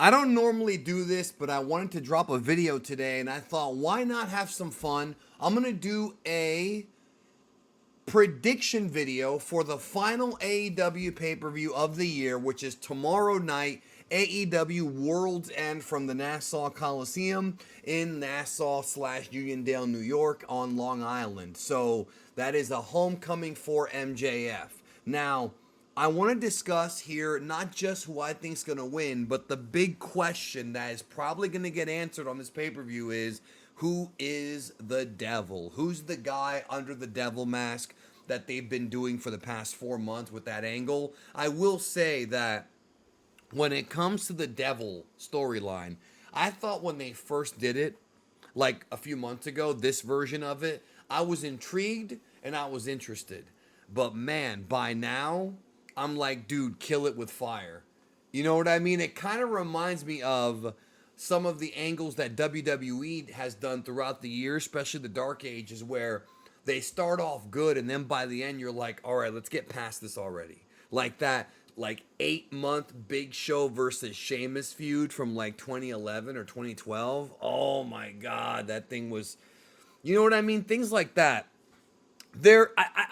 I don't normally do this, but I wanted to drop a video today, and I thought, why not have some fun? I'm going to do a prediction video for the final AEW pay-per-view of the year, which is tomorrow night, AEW World's End from the Nassau Coliseum in Nassau / Uniondale, New York on Long Island. So that is a homecoming for MJF. Now, I want to discuss here not just who I think is going to win, but the big question that is probably going to get answered on this pay-per-view is, who is the devil? Who's the guy under the devil mask that they've been doing for the past 4 months with that angle? I will say that when it comes to the devil storyline, I thought when they first did it, like a few months ago, this version of it, I was intrigued and I was interested. But man, by now, I'm like, dude, kill it with fire. You know what I mean? It kind of reminds me of some of the angles that WWE has done throughout the years, especially the Dark Ages, where they start off good and then by the end you're like, all right, let's get past this already. Like that, like 8-month Big Show versus Sheamus feud from like 2011 or 2012. Oh my God, that thing was, you know what I mean? Things like that.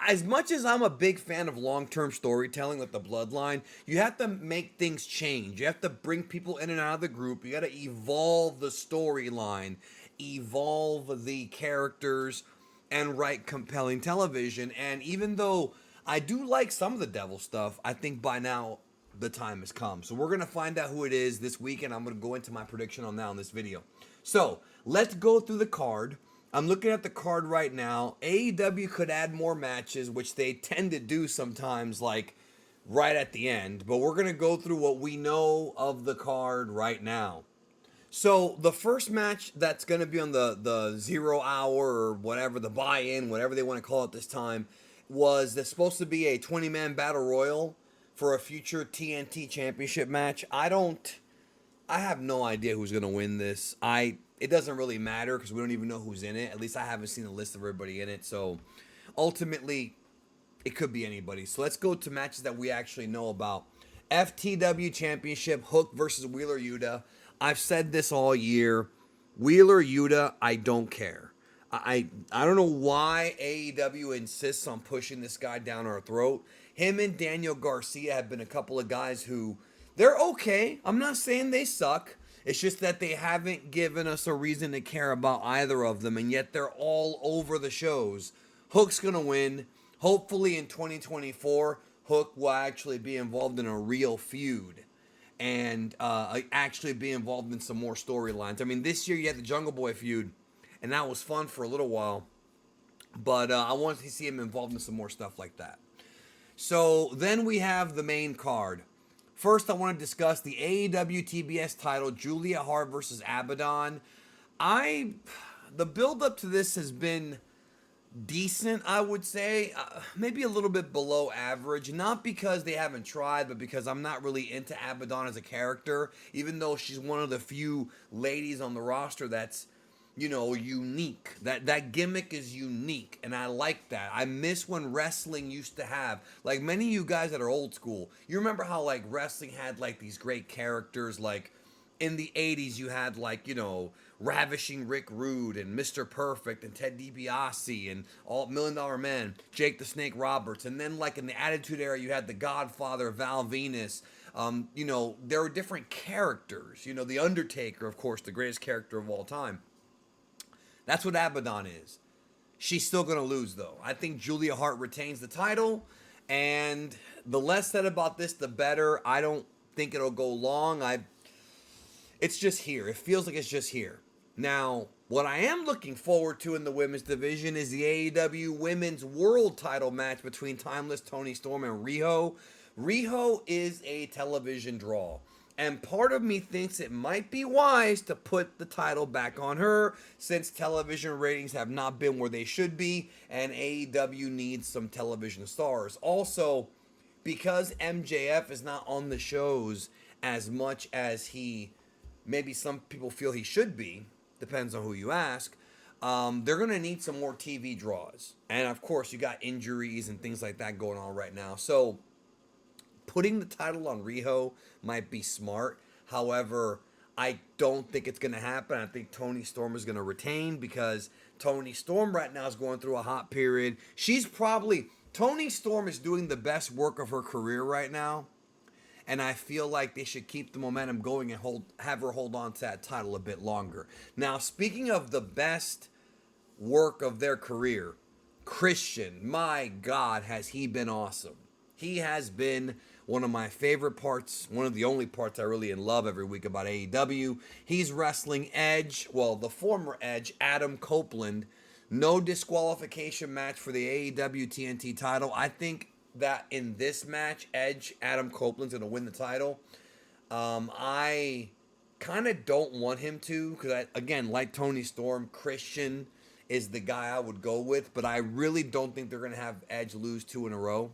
As much as I'm a big fan of long-term storytelling with the bloodline, you have to make things change. You have to bring people in and out of the group. You got to evolve the storyline, evolve the characters, and write compelling television. And even though I do like some of the devil stuff, I think by now the time has come. So we're going to find out who it is this week, and I'm going to go into my prediction on that in this video. So let's go through the card. I'm looking at the card right now. AEW could add more matches, which they tend to do sometimes, like right at the end. But we're going to go through what we know of the card right now. So the first match that's going to be on the 0 hour or whatever, the buy-in, whatever they want to call it this time, was there's supposed to be a 20-man battle royal for a future TNT championship match. I have no idea who's going to win this. It doesn't really matter because we don't even know who's in it. At least I haven't seen a list of everybody in it. So ultimately, it could be anybody. So let's go to matches that we actually know about. FTW Championship, Hook versus Wheeler Yuta. I've said this all year. Wheeler Yuta, I don't care. I don't know why AEW insists on pushing this guy down our throat. Him and Daniel Garcia have been a couple of guys who, they're okay. I'm not saying they suck. It's just that they haven't given us a reason to care about either of them, and yet they're all over the shows. Hook's going to win. Hopefully in 2024, Hook will actually be involved in a real feud and actually be involved in some more storylines. I mean, this year you had the Jungle Boy feud, and that was fun for a little while, but I want to see him involved in some more stuff like that. So then we have the main card. First, I want to discuss the AEW TBS title, Julia Hart versus Abaddon. The build-up to this has been decent, I would say. Maybe a little bit below average. Not because they haven't tried, but because I'm not really into Abaddon as a character, even though she's one of the few ladies on the roster that's, unique. That gimmick is unique, and I like that. I miss when wrestling used to have, like many of you guys that are old school, you remember how like wrestling had like these great characters, like in the 80s you had like, Ravishing Rick Rude and Mr. Perfect and Ted DiBiase and all $1 Million Men, Jake the Snake Roberts, and then like in the Attitude Era you had the Godfather, Val Venus. There were different characters. The Undertaker, of course, the greatest character of all time. That's what Abaddon is. She's still going to lose, though. I think Julia Hart retains the title, and the less said about this, the better. I don't think it'll go long. It's just here. It feels like it's just here. Now, what I am looking forward to in the women's division is the AEW Women's World Title match between Timeless Toni Storm and Riho. Riho is a television draw. And part of me thinks it might be wise to put the title back on her since television ratings have not been where they should be and AEW needs some television stars. Also, because MJF is not on the shows as much as maybe some people feel he should be, depends on who you ask, they're going to need some more TV draws. And of course, you got injuries and things like that going on right now. So putting the title on Riho might be smart. However, I don't think it's going to happen. I think Toni Storm is going to retain because Toni Storm right now is going through a hot period. Toni Storm is doing the best work of her career right now. And I feel like they should keep the momentum going and have her hold on to that title a bit longer. Now, speaking of the best work of their career, Christian, my God, has he been awesome. He has been one of my favorite parts, one of the only parts I really love every week about AEW. He's wrestling Edge, well, the former Edge, Adam Copeland. No disqualification match for the AEW TNT title. I think that in this match, Edge, Adam Copeland's going to win the title. I kind of don't want him to because, again, like Toni Storm, Christian is the guy I would go with, but I really don't think they're going to have Edge lose 2 in a row.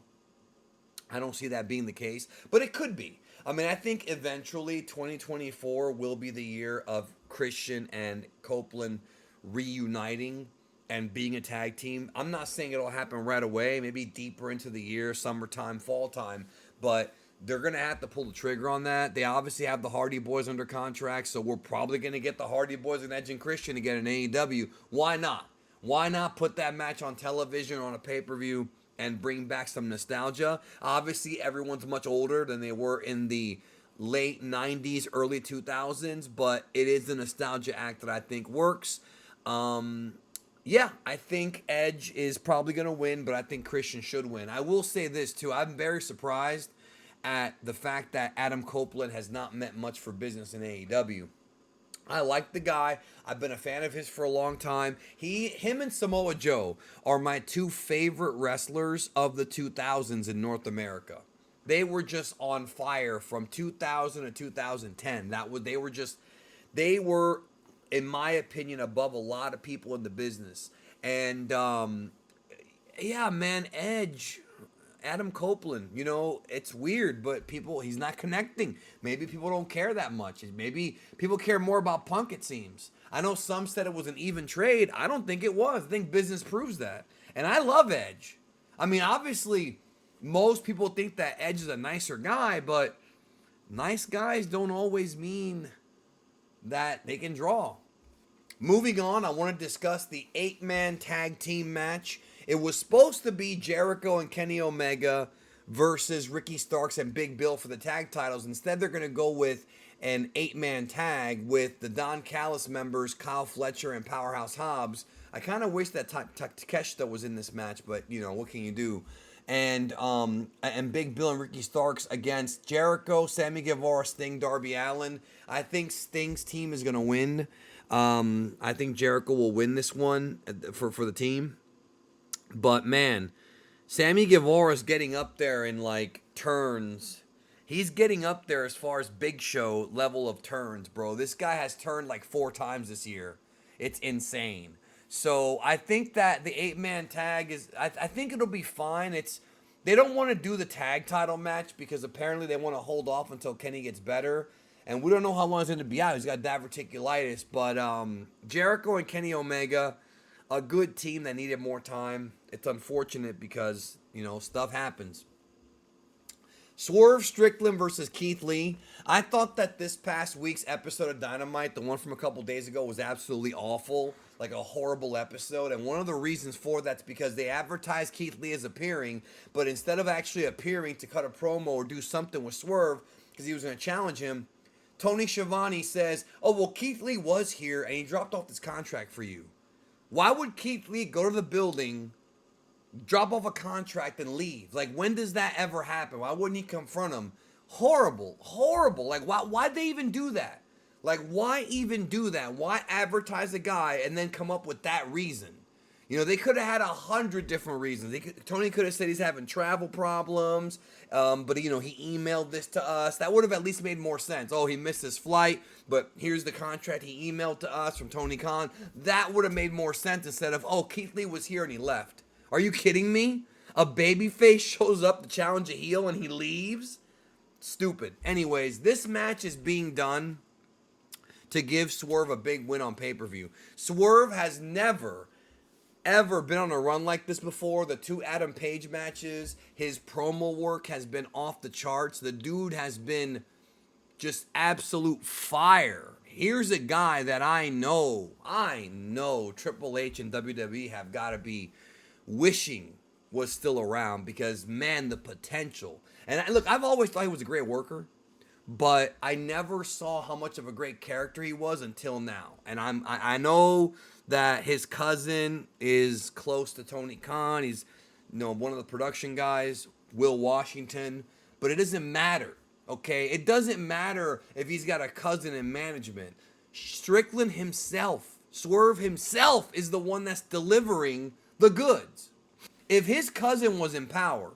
I don't see that being the case, but it could be. I mean, I think eventually 2024 will be the year of Christian and Copeland reuniting and being a tag team. I'm not saying it'll happen right away, maybe deeper into the year, summertime, fall time, but they're going to have to pull the trigger on that. They obviously have the Hardy Boys under contract, so we're probably going to get the Hardy Boys and Edge and Christian again in AEW. Why not? Why not put that match on television or on a pay-per-view and bring back some nostalgia? Obviously, everyone's much older than they were in the late 90s, early 2000s, but it is a nostalgia act that I think works. Yeah, I think Edge is probably going to win, but I think Christian should win. I will say this, too. I'm very surprised at the fact that Adam Copeland has not meant much for business in AEW. I like the guy. I've been a fan of his for a long time. Him and Samoa Joe are my 2 favorite wrestlers of the 2000s in North America. They were just on fire from 2000 to 2010. They were, in my opinion, above a lot of people in the business. And, yeah, man, Edge, Adam Copeland, it's weird, but he's not connecting. Maybe people don't care that much. Maybe people care more about Punk, it seems. I know some said it was an even trade. I don't think it was. I think business proves that. And I love Edge. I mean, obviously, most people think that Edge is a nicer guy, but nice guys don't always mean that they can draw. Moving on, I want to discuss the 8-man tag team match. It was supposed to be Jericho and Kenny Omega versus Ricky Starks and Big Bill for the tag titles. Instead, they're going to go with an 8-man tag with the Don Callis members, Kyle Fletcher and Powerhouse Hobbs. I kind of wish that Takeshita was in this match, but, what can you do? And Big Bill and Ricky Starks against Jericho, Sammy Guevara, Sting, Darby Allin. I think Sting's team is going to win. I think Jericho will win this one for the team. But, man, Sammy Guevara's getting up there in, turns. He's getting up there as far as Big Show level of turns, bro. This guy has turned 4 times this year. It's insane. So I think that the 8-man tag is, I think it'll be fine. They don't want to do the tag title match because apparently they want to hold off until Kenny gets better. And we don't know how long he's going to be out. He's got diverticulitis. But Jericho and Kenny Omega, a good team that needed more time. It's unfortunate because, stuff happens. Swerve Strickland versus Keith Lee. I thought that this past week's episode of Dynamite, the one from a couple days ago, was absolutely awful. Like a horrible episode. And one of the reasons for that's because they advertised Keith Lee as appearing, but instead of actually appearing to cut a promo or do something with Swerve, because he was going to challenge him, Tony Schiavone says, oh, well, Keith Lee was here and he dropped off this contract for you. Why would Keith Lee go to the building, drop off a contract, and leave? When does that ever happen? Why wouldn't he confront him? Horrible. Why'd they even do that? Why even do that? Why advertise a guy and then come up with that reason? They could have had 100 different reasons. Tony could have said he's having travel problems, but, he emailed this to us. That would have at least made more sense. Oh, he missed his flight, but here's the contract he emailed to us from Tony Khan. That would have made more sense instead of, oh, Keith Lee was here and he left. Are you kidding me? A babyface shows up to challenge a heel and he leaves? Stupid. Anyways, this match is being done to give Swerve a big win on pay-per-view. Swerve has never, ever been on a run like this before. The 2 Adam Page matches, his promo work has been off the charts. The dude has been just absolute fire. Here's a guy that I know Triple H and WWE have got to be wishing was still around because, man, the potential. And look, I've always thought he was a great worker, but I never saw how much of a great character he was until now. And I know that his cousin is close to Tony Khan. He's one of the production guys, Will Washington, but it doesn't matter. Okay, it doesn't matter if he's got a cousin in management. Strickland himself, Swerve himself, is the one that's delivering the goods. If his cousin was in power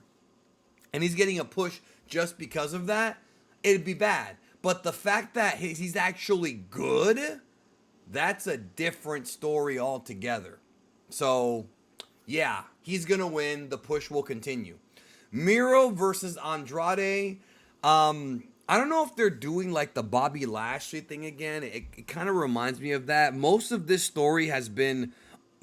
and he's getting a push just because of that, it'd be bad. But the fact that he's actually good, that's a different story altogether. So, yeah, he's going to win. The push will continue. Miro versus Andrade. I don't know if they're doing like the Bobby Lashley thing again. It kind of reminds me of that. Most of this story has been,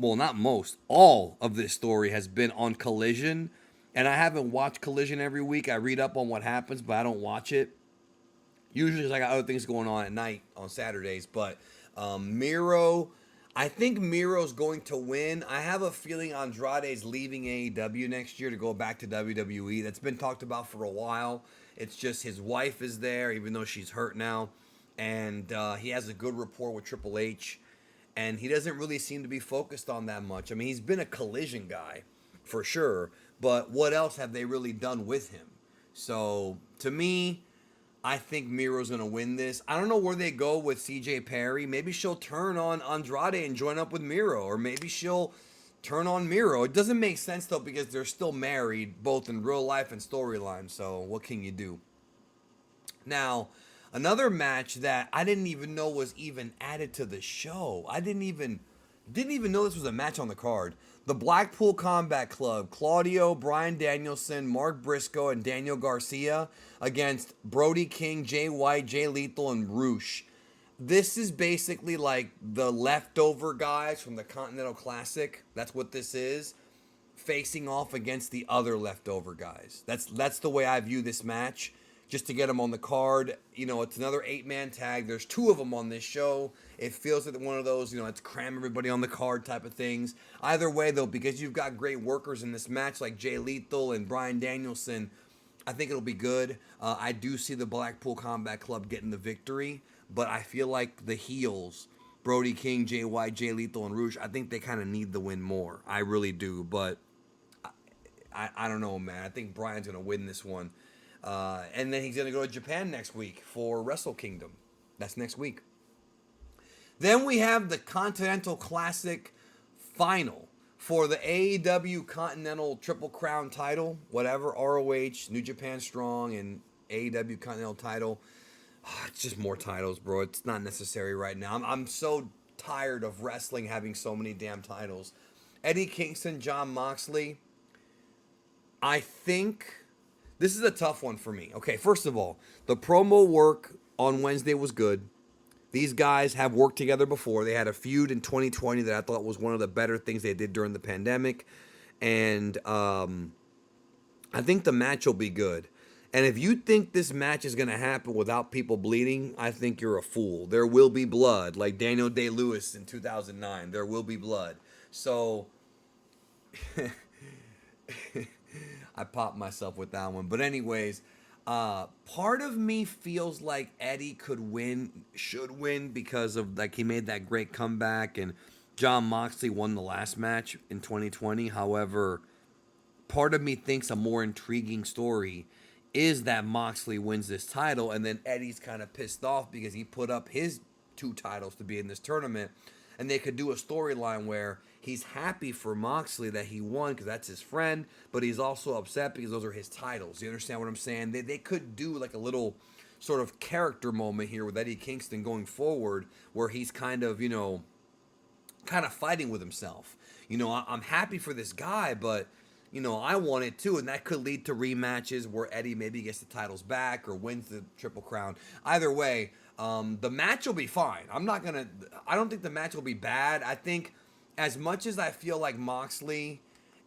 well, not most, all of this story has been on Collision. And I haven't watched Collision every week. I read up on what happens, but I don't watch it. Usually because I got other things going on at night on Saturdays. But Miro, I think Miro's going to win. I have a feeling Andrade's leaving AEW next year to go back to WWE. That's been talked about for a while. It's just his wife is there, even though she's hurt now. And he has a good rapport with Triple H. And he doesn't really seem to be focused on that much. I mean, he's been a Collision guy, for sure. But what else have they really done with him? So, to me, I think Miro's going to win this. I don't know where they go with CJ Perry. Maybe she'll turn on Andrade and join up with Miro. Or maybe she'll turn on Miro. It doesn't make sense, though, because they're still married, both in real life and storyline. So what can you do? Now, another match that I didn't even know was even added to the show. I didn't even know this was a match on the card. The Blackpool Combat Club, Claudio, Bryan Danielson, Mark Briscoe, and Daniel Garcia against Brody King, Jay White, Jay Lethal, and Roosh. This is basically like the leftover guys from the Continental Classic. That's what this is. Facing off against the other leftover guys. That's the way I view this match. Just to get them on the card. It's another 8-man tag. There's 2 of them on this show. It feels like one of those, it's cram everybody on the card type of things. Either way, though, because you've got great workers in this match like Jay Lethal and Bryan Danielson, I think it'll be good. I do see the Blackpool Combat Club getting the victory, but I feel like the heels, Brody King, Jay White, Jay Lethal, and Rouge, I think they kind of need the win more. I really do, but I don't know, man. I think Bryan's going to win this one. And then he's going to go to Japan next week for Wrestle Kingdom. That's next week. Then we have the Continental Classic Final for the AEW Continental Triple Crown title, whatever, ROH, New Japan Strong, and AEW Continental title. It's just more titles, bro. It's not necessary right now. I'm so tired of wrestling having so many damn titles. Eddie Kingston, Jon Moxley. I think this is a tough one for me. Okay, first of all, the promo work on Wednesday was good. These guys have worked together before. They had a feud in 2020 that I thought was one of the better things they did during the pandemic. And I think the match will be good. And if you think this match is going to happen without people bleeding, I think you're a fool. There will be blood, like Daniel Day-Lewis in 2009. There will be blood. So I popped myself with that one. But anyways, part of me feels like Eddie should win because of like he made that great comeback and Jon Moxley won the last match in 2020. However, part of me thinks a more intriguing story is that Moxley wins this title and then Eddie's kind of pissed off because he put up his 2 titles to be in this tournament, and they could do a storyline where he's happy for Moxley that he won because that's his friend, but he's also upset because those are his titles. You understand what I'm saying? They could do like a little sort of character moment here with Eddie Kingston going forward where he's kind of fighting with himself. I'm happy for this guy, but I want it too, and that could lead to rematches where Eddie maybe gets the titles back or wins the Triple Crown. Either way, the match will be fine. I don't think the match will be bad. I think as much as I feel like Moxley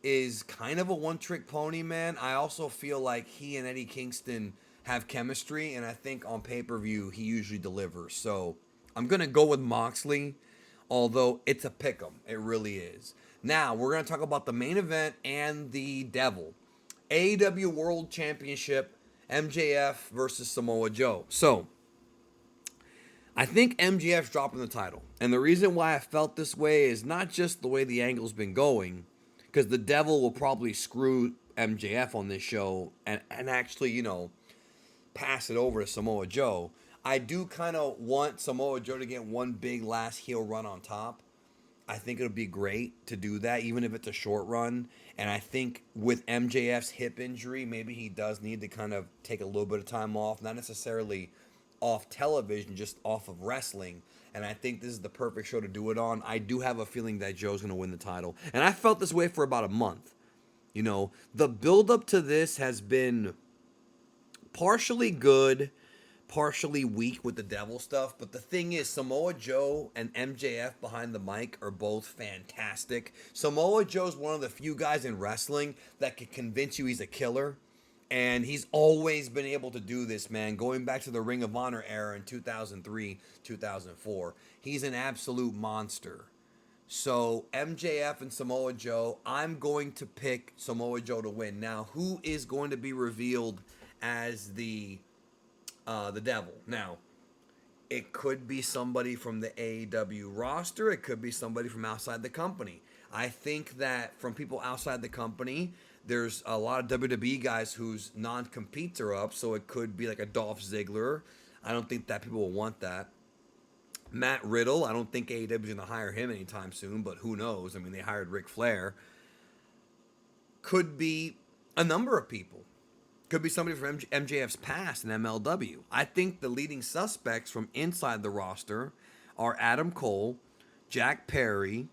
is kind of a one-trick pony, man, I also feel like he and Eddie Kingston have chemistry, and I think on pay-per-view he usually delivers. So I'm gonna go with Moxley, although it's a pick 'em. It really is. Now we're gonna talk about the main event and the Devil, AEW World Championship, MJF versus Samoa Joe. So I think MJF's dropping the title. And the reason why I felt this way is not just the way the angle's been going, because the Devil will probably screw MJF on this show and actually, pass it over to Samoa Joe. I do kind of want Samoa Joe to get one big last heel run on top. I think it'll be great to do that, even if it's a short run. And I think with MJF's hip injury, maybe he does need to kind of take a little bit of time off, not necessarily off television, just off of wrestling. And I think this is the perfect show to do it on. I do have a feeling that Joe's going to win the title. And I felt this way for about a month. The build-up to this has been partially good, partially weak with the Devil stuff. But the thing is, Samoa Joe and MJF behind the mic are both fantastic. Samoa Joe's one of the few guys in wrestling that can convince you he's a killer. And he's always been able to do this, man. Going back to the Ring of Honor era in 2003, 2004. He's an absolute monster. So MJF and Samoa Joe, I'm going to pick Samoa Joe to win. Now, who is going to be revealed as the Devil? Now, it could be somebody from the AEW roster. It could be somebody from outside the company. I think that from people outside the company, there's a lot of WWE guys whose non-competes are up, so it could be like a Dolph Ziggler. I don't think that people will want that. Matt Riddle, I don't think AEW is going to hire him anytime soon, but who knows? I mean, they hired Ric Flair. Could be a number of people. Could be somebody from MJF's past in MLW. I think the leading suspects from inside the roster are Adam Cole, Jack Perry,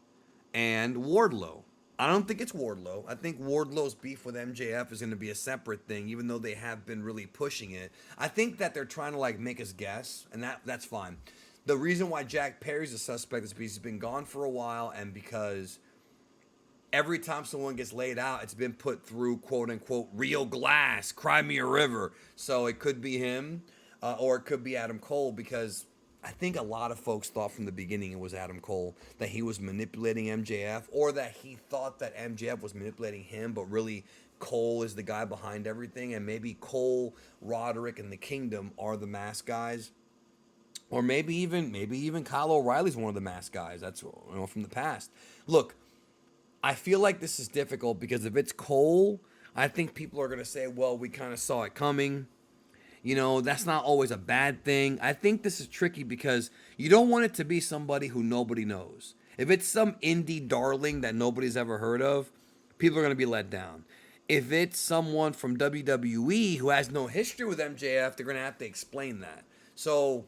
and Wardlow. I don't think it's Wardlow. I think Wardlow's beef with MJF is going to be a separate thing, even though they have been really pushing it. I think that they're trying to make us guess, and that's fine. The reason why Jack Perry's a suspect is because he's been gone for a while, and because every time someone gets laid out, it's been put through quote-unquote real glass, cry me a river. So it could be him, or it could be Adam Cole, because I think a lot of folks thought from the beginning it was Adam Cole, that he was manipulating MJF, or that he thought that MJF was manipulating him, but really Cole is the guy behind everything, and maybe Cole, Roderick, and the Kingdom are the mask guys. Or maybe even Kyle O'Reilly's one of the mask guys. That's from the past. Look, I feel like this is difficult because if it's Cole, I think people are going to say, well, we kind of saw it coming. That's not always a bad thing. I think this is tricky because you don't want it to be somebody who nobody knows. If it's some indie darling that nobody's ever heard of, people are going to be let down. If it's someone from WWE who has no history with MJF, they're going to have to explain that. So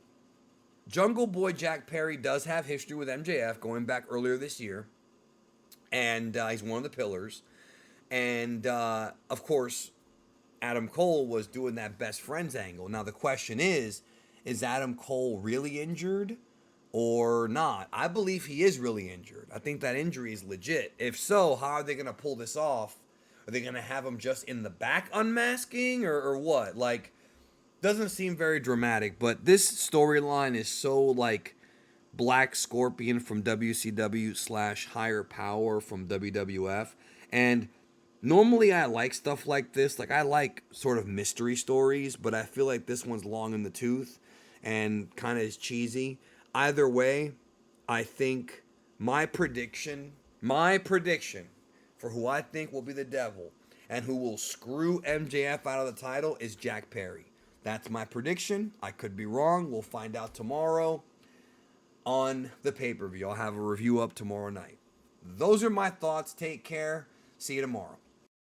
Jungle Boy Jack Perry does have history with MJF going back earlier this year. And he's one of the pillars. And, of course, Adam Cole was doing that best friends angle. Now, the question is Adam Cole really injured or not? I believe he is really injured. I think that injury is legit. If so, how are they going to pull this off? Are they going to have him just in the back unmasking or what? Doesn't seem very dramatic, but this storyline is so Black Scorpion from WCW / Higher Power from WWF. And normally I like stuff like this. I like sort of mystery stories, but I feel like this one's long in the tooth and kind of is cheesy. Either way, I think my prediction for who I think will be the Devil and who will screw MJF out of the title is Jack Perry. That's my prediction. I could be wrong. We'll find out tomorrow on the pay-per-view. I'll have a review up tomorrow night. Those are my thoughts. Take care. See you tomorrow.